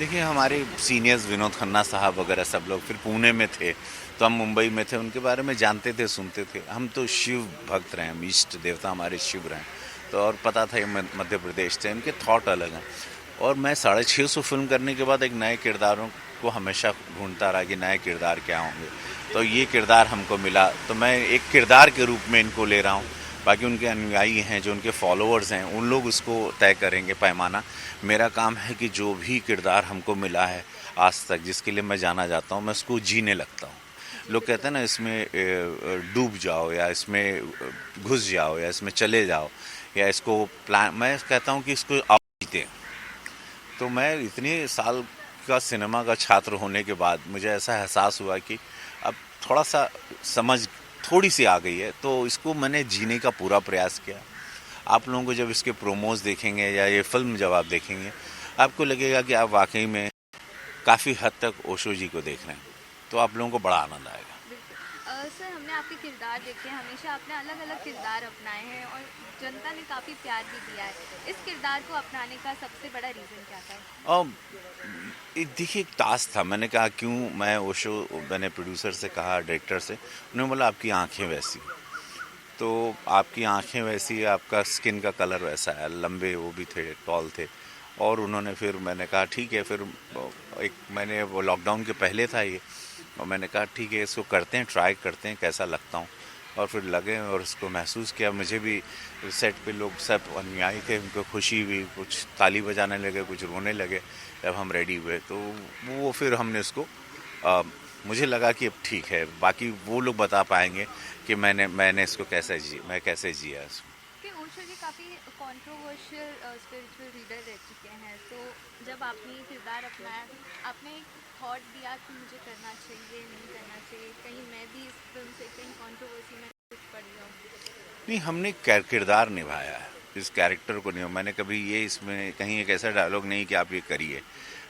देखिए, हमारे सीनियर्स विनोद खन्ना साहब वगैरह सब लोग फिर पुणे में थे, तो हम मुंबई में थे, उनके बारे में जानते थे, सुनते थे। हम तो शिव भक्त रहे हैं, हम इष्ट देवता हमारे शिव रहे हैं, तो और पता था ये मध्य प्रदेश से, इनके थॉट अलग हैं। और मैं 650 फिल्म करने के बाद एक नए किरदारों को हमेशा ढूंढता रहा कि नए किरदार क्या होंगे। तो ये किरदार हमको मिला, तो मैं एक किरदार के रूप में इनको ले रहा हूँ। बाकी उनके अनुयायी हैं, जो उनके फॉलोअर्स हैं, उन लोग उसको तय करेंगे पैमाना। मेरा काम है कि जो भी किरदार हमको मिला है आज तक, जिसके लिए मैं जाना जाता हूँ, मैं उसको जीने लगता हूँ। लोग कहते हैं ना, इसमें डूब जाओ, या इसमें घुस जाओ, या इसमें चले जाओ, या इसको प्लान, मैं कहता हूँ कि इसको आओ जीते। तो मैं इतने साल का सिनेमा का छात्र होने के बाद मुझे ऐसा एहसास हुआ कि अब थोड़ा सा समझ थोड़ी सी आ गई है, तो इसको मैंने जीने का पूरा प्रयास किया। आप लोगों को जब इसके प्रोमोज देखेंगे या ये फिल्म जब आप देखेंगे, आपको लगेगा कि आप वाकई में काफ़ी हद तक ओशो जी को देख रहे हैं, तो आप लोगों को बड़ा आनंद आएगा। सर, हमने आपके किरदार देखे हैं, हमेशा आपने अलग अलग किरदार अपनाए हैं और जनता ने काफ़ी प्यार भी दिया है। इस किरदार को अपनाने का सबसे बड़ा रीज़न क्या था? और देखिए, एक टास्क था, मैंने कहा क्यों, मैं ओशो, मैंने प्रोड्यूसर से कहा, डायरेक्टर से, उन्होंने बोला आपकी आंखें वैसी, तो आपकी आंखें वैसी, आपका स्किन का कलर वैसा है, लंबे वो भी थे, टॉल थे। और उन्होंने फिर, मैंने कहा ठीक है, फिर एक, मैंने वो लॉकडाउन के पहले था ये, और मैंने कहा ठीक है, इसको करते हैं, ट्राई करते हैं कैसा लगता हूँ। और फिर लगे और उसको महसूस किया। मुझे भी सेट पे लोग सब अनुयायी थे, उनको खुशी हुई, कुछ ताली बजाने लगे, कुछ रोने लगे जब हम रेडी हुए। तो वो फिर हमने उसको मुझे लगा कि अब ठीक है, बाकी वो लोग बता पाएंगे कि मैंने इसको मैं कैसे जिया इसको। कि ओशो जी काफ़ी कंट्रोवर्शियल स्पिरिचुअल रीडर रह चुके हैं, तो जब आपने ये किरदार अपनाया, आपने एक थॉट दिया कि मुझे करना चाहिए, नहीं करना चाहिए, कहीं मैं भी इस फिल्म से कहीं कंट्रोवर्सी में कुछ पड़ जाऊँ? नहीं, हमने किरदार निभाया है, इस कैरेक्टर को नहीं। मैंने कभी ये इसमें कहीं एक ऐसा डायलॉग नहीं कि आप ये करिए।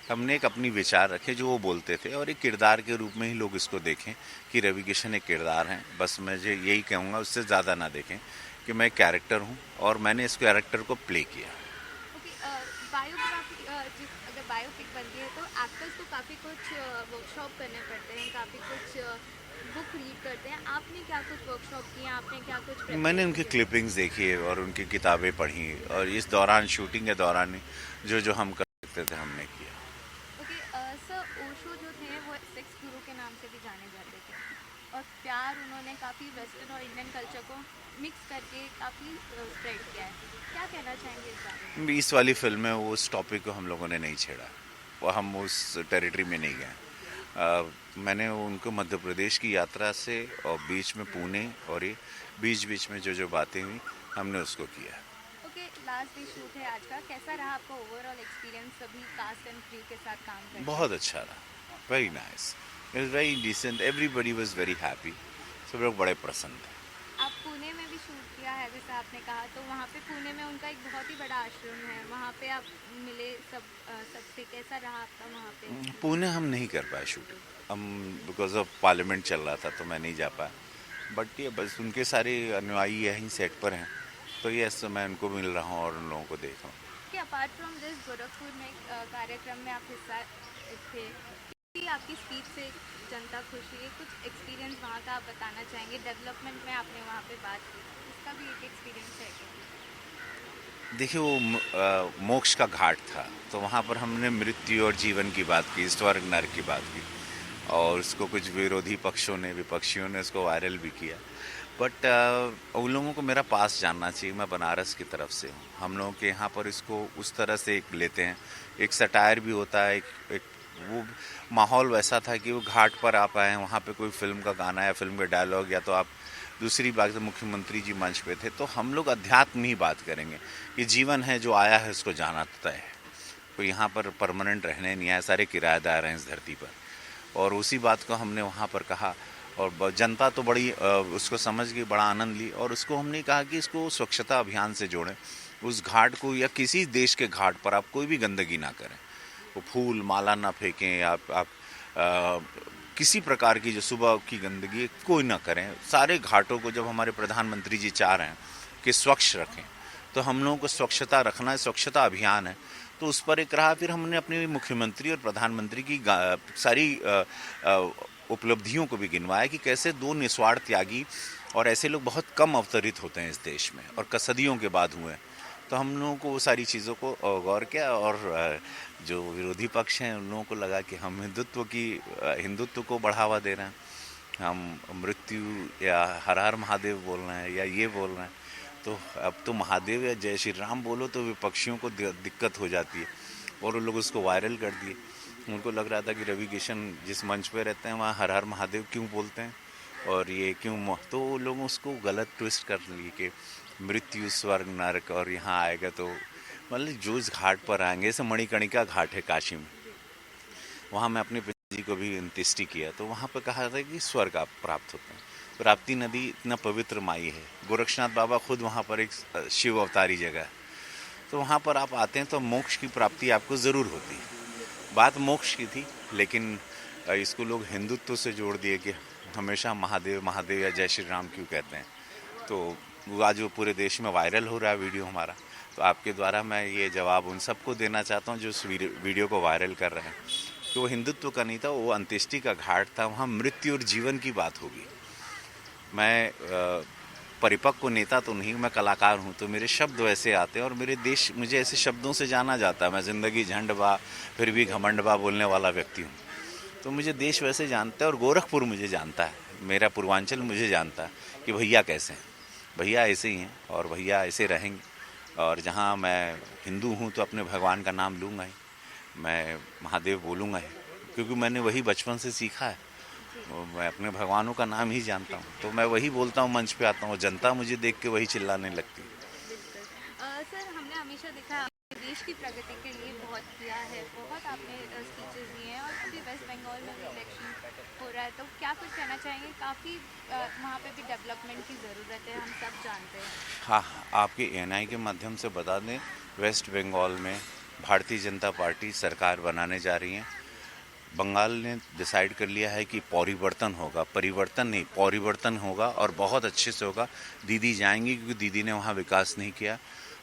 हमने एक अपनी विचार रखे जो वो बोलते थे, और एक किरदार के रूप में ही लोग इसको देखें कि रवि किशन एक किरदार हैं। बस मुझे यही कहूँगा, उससे ज़्यादा ना देखें कि मैं एक कैरेक्टर हूँ और मैंने इस कैरेक्टर को प्ले किया। ओके, बायोग्राफी, अगर बायोपिक बनती है तो एक्टर्स को काफ़ी कुछ वर्कशॉप करने पड़ते हैं, काफ़ी कुछ बुक रीड करते हैं। आपने क्या कुछ वर्कशॉप किए, आपने क्या कुछ मैंने प्रिपरेशन उनकी किया? क्लिपिंग्स देखी है और उनकी किताबें पढ़ी, और इस दौरान, शूटिंग के दौरान ही जो जो हम कर सकते थे हमने किया। ओके, सर, ओशो जो थे वो सेक्स गुरु के नाम से भी जाने जाते थे, और प्यार उन्होंने काफ़ी वेस्टर्न और इंडियन कल्चर को मिक्स करके काफ़ी स्प्रेड किया है। क्या कहना चाहेंगे इस बारे में? 20 वाली फिल्म में उस टॉपिक को हम लोगों ने नहीं छेड़ा, वो हम उस टेरिटरी में नहीं गए। मैंने उनको मध्य प्रदेश की यात्रा से, और बीच में पुणे, और ये बीच बीच में जो जो बातें हुई, हमने उसको किया। ओके, लास्ट डे शूट है आज का, कैसा रहा आपका ओवरऑल एक्सपीरियंस सभी कास्ट एंड क्रू के साथ काम करके? बहुत अच्छा रहा, very nice, it was very decent, everybody was very happy, सब लोग बड़े प्रसन्न थे। आप पुणे में भी शूट किया है जैसे आपने कहा, तो वहाँ पे पुणे में उनका एक बहुत ही बड़ा आश्रम है, वहाँ पे आप मिले सबसे, कैसा रहा आपका वहाँ पे पुणे एक्सपीरियंस? हम नहीं कर पाए शूटिंग, हम बिकॉज ऑफ पार्लियामेंट चल रहा था, तो मैं नहीं जा पाया। बट ये बस उनके सारे अनुयायी यहीं सेट पर हैं, तो ये ऐसे मैं उनको मिल रहा हूँ और उन लोगों को देख रहा हूँ। कि अपार्ट फ्रॉम दिस गोरखपुर में कार्यक्रम में आप हिस्सा थे, कि आपकी स्पीच से जनता खुश हुई, कुछ एक्सपीरियंस वहाँ का आप बताना चाहेंगे? डेवलपमेंट में आपने वहाँ पे बात की, इसका भी एक एक्सपीरियंस है क्या? देखिए, वो मोक्ष का घाट था, तो वहाँ पर हमने मृत्यु और जीवन की बात की, स्वर्ग नरक की बात की, और उसको कुछ विरोधी पक्षों ने, विपक्षियों ने उसको वायरल भी किया। बट उन लोगों को मेरा पास जानना चाहिए, मैं बनारस की तरफ से हूँ। हम लोगों के यहाँ पर इसको उस तरह से एक लेते हैं, एक सटायर भी होता है, एक वो माहौल वैसा था कि वो घाट पर आप आए हैं, वहाँ पे कोई फिल्म का गाना या फिल्म का डायलॉग, या तो आप दूसरी बात, मुख्यमंत्री जी मंच पे थे, तो हम लोग अध्यात्म ही बात करेंगे। ये जीवन है, जो आया है उसको जाना तय है, कोई यहाँ पर परमानेंट रहने नहीं आया, सारे किराएदार हैं इस धरती पर। और उसी बात को हमने वहाँ पर कहा, और जनता तो बड़ी उसको समझ गई, बड़ा आनंद ली, और उसको हमने कहा कि इसको स्वच्छता अभियान से जोड़ें। उस घाट को, या किसी देश के घाट पर आप कोई भी गंदगी ना करें, वो फूल माला ना फेंकें, आप किसी प्रकार की जो सुबह की गंदगी कोई ना करें। सारे घाटों को जब हमारे प्रधानमंत्री जी चाह रहे हैं कि स्वच्छ रखें, तो हम लोगों को स्वच्छता रखना है, स्वच्छता अभियान है, तो उस पर एक रहा। फिर हमने अपने मुख्यमंत्री और प्रधानमंत्री की सारी उपलब्धियों को भी गिनवाया कि कैसे दो निस्वार्थ त्यागी और ऐसे लोग बहुत कम अवतरित होते हैं इस देश में और सदियों के बाद हुए हैं। तो हम लोगों को वो सारी चीज़ों को गौर किया और जो विरोधी पक्ष हैं उन लोगों को लगा कि हम हिंदुत्व को बढ़ावा दे रहे हैं, हम मृत्यु या हर हर महादेव बोल रहे हैं या ये बोल रहे हैं। तो अब तो महादेव या जय श्री राम बोलो तो विपक्षियों को दिक्कत हो जाती है और उन लोग उसको वायरल कर दिए। उनको लग रहा था कि रवि किशन जिस मंच पे रहते हैं वहाँ हर हर महादेव क्यों बोलते हैं और ये क्यों, तो लोग उसको गलत ट्विस्ट कर लिए कि मृत्यु स्वर्ग नरक और यहाँ आएगा तो मतलब जो इस घाट पर आएंगे, जैसे मणिकर्णिका घाट है काशी में, वहाँ मैं अपने पिताजी को भी अंत्येष्टि किया तो वहाँ पर कहा था कि स्वर्ग आप प्राप्त होते हैं। तो राप्ती नदी इतना पवित्र माई है, गोरक्षनाथ बाबा खुद वहाँ पर एक शिव अवतारी जगह है, तो वहाँ पर आप आते हैं तो मोक्ष की प्राप्ति आपको ज़रूर होती है। बात मोक्ष की थी, लेकिन इसको लोग हिंदुत्व से जोड़ दिए कि हमेशा महादेव महादेव या जय श्री राम क्यों कहते हैं। तो वो आज वो पूरे देश में वायरल हो रहा है वीडियो हमारा। तो आपके द्वारा मैं ये जवाब उन सबको देना चाहता हूँ जो उस वीडियो को वायरल कर रहे हैं कि वो हिंदुत्व का नहीं था, वो अंत्येष्टि का घाट था, वहाँ मृत्यु और जीवन की बात होगी। मैं परिपक्व नेता तो नहीं, मैं कलाकार हूँ, तो मेरे शब्द वैसे आते हैं और मेरे देश मुझे ऐसे शब्दों से जाना जाता है। मैं ज़िंदगी झंड बा फिर भी घमंड बा बोलने वाला व्यक्ति हूँ, तो मुझे देश वैसे जानता है और गोरखपुर मुझे जानता है, मेरा पूर्वांचल मुझे जानता है कि भैया कैसे हैं, भैया ऐसे ही हैं और भैया ऐसे रहेंगे। और जहाँ मैं हिंदू हूँ तो अपने भगवान का नाम लूँगा ही, मैं महादेव बोलूँगा ही, क्योंकि मैंने वही बचपन से सीखा है। मैं अपने भगवानों का नाम ही जानता हूँ, तो मैं वही बोलता हूँ, मंच पे आता हूँ, जनता मुझे देख के वही चिल्लाने लगती है। सर, हमने हमेशा देखा है आपने देश की प्रगति के लिए बहुत किया है, बहुत आपने स्पीचेस दिए हैं और अभी वेस्ट बंगाल में भी इलेक्शन हो रहा है, तो क्या कुछ कहना चाहेंगे? काफ़ी वहाँ पे भी डेवलपमेंट की ज़रूरत है, हम सब जानते हैं। हाँ, आपके एएनआई के माध्यम से बता दें, वेस्ट बंगाल में भारतीय जनता पार्टी सरकार बनाने जा रही है। बंगाल ने डिसाइड कर लिया है कि परिवर्तन होगा, परिवर्तन नहीं परिवर्तन होगा और बहुत अच्छे से होगा। दीदी जाएंगी क्योंकि दीदी ने वहाँ विकास नहीं किया।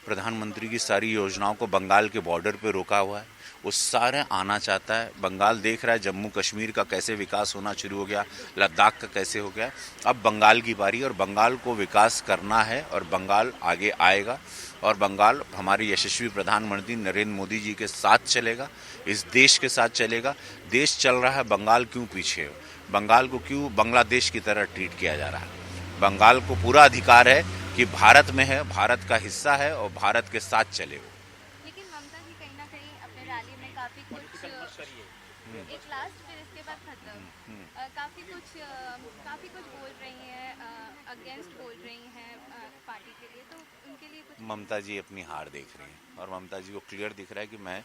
प्रधानमंत्री की सारी योजनाओं को बंगाल के बॉर्डर पे रोका हुआ है, वो सारे आना चाहता है। बंगाल देख रहा है जम्मू कश्मीर का कैसे विकास होना शुरू हो गया, लद्दाख का कैसे हो गया। अब बंगाल की बारी और बंगाल को विकास करना है और बंगाल आगे आएगा और बंगाल हमारे यशस्वी प्रधानमंत्री नरेंद्र मोदी जी के साथ चलेगा, इस देश के साथ चलेगा। देश चल रहा है, बंगाल क्यों पीछे है? बंगाल को क्यों बांग्लादेश की तरह ट्रीट किया जा रहा है? बंगाल को पूरा अधिकार है कि भारत में है, भारत का हिस्सा है और भारत के साथ चले वो। लेकिन ममता जी कहीं ना कहीं अपने रैली में काफ़ी कुछ एक लास्ट फिर इसके बाद खत्म काफ़ी कुछ बोल रही हैं, अगेंस्ट बोल रही हैं पार्टी के लिए, तो उनके लिए कुछ? ममता जी अपनी हार देख रही हैं और ममता जी को क्लियर दिख रहा है कि मैं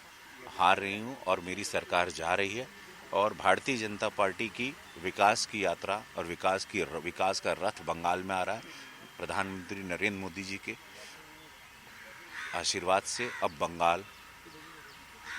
हार रही हूँ और मेरी सरकार जा रही है और भारतीय जनता पार्टी की विकास की यात्रा और विकास का रथ बंगाल में आ रहा है। प्रधानमंत्री नरेंद्र मोदी जी के आशीर्वाद से अब बंगाल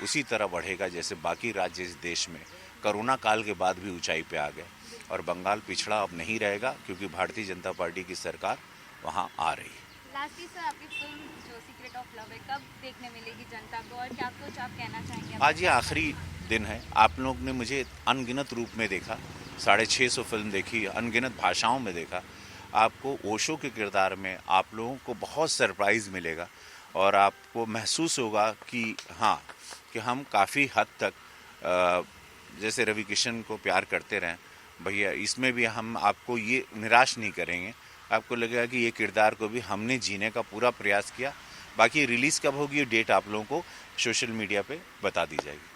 उसी तरह बढ़ेगा जैसे बाकी राज्य इस देश में कोरोना काल के बाद भी ऊंचाई पे आ गए और बंगाल पिछड़ा अब नहीं रहेगा क्योंकि भारतीय जनता पार्टी की सरकार वहां आ रही है। लास्टली सर, आपकी फिल्म जो सीक्रेट ऑफ लव है कब देखने मिलेगी जनता को और क्या कुछ आप कहना चाहेंगे? आज ये आखिरी दिन है। आप लोग ने मुझे अनगिनत रूप में देखा, 650 फिल्म देखी, अनगिनत भाषाओं में देखा। आपको ओशो के किरदार में आप लोगों को बहुत सरप्राइज़ मिलेगा और आपको महसूस होगा कि हाँ, कि हम काफ़ी हद तक जैसे रवि किशन को प्यार करते रहें भैया, इसमें भी हम आपको ये निराश नहीं करेंगे। आपको लगेगा कि ये किरदार को भी हमने जीने का पूरा प्रयास किया। बाकी रिलीज़ कब होगी ये डेट आप लोगों को सोशल मीडिया पे बता दी जाएगी।